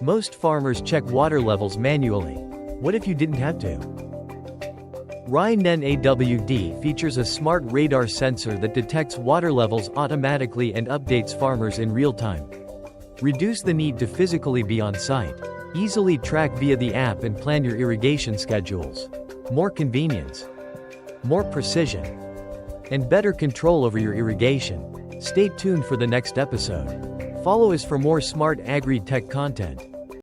Most farmers check water levels manually. What if you didn't have to? RYNAN AWD features a smart radar sensor that detects water levels automatically and updates farmers in real time. Reduce the need to physically be on site. Easily track via the app and plan your irrigation schedules. More convenience, more precision, and better control over your irrigation. Stay tuned for the next episode. Follow us for more smart agri-tech content.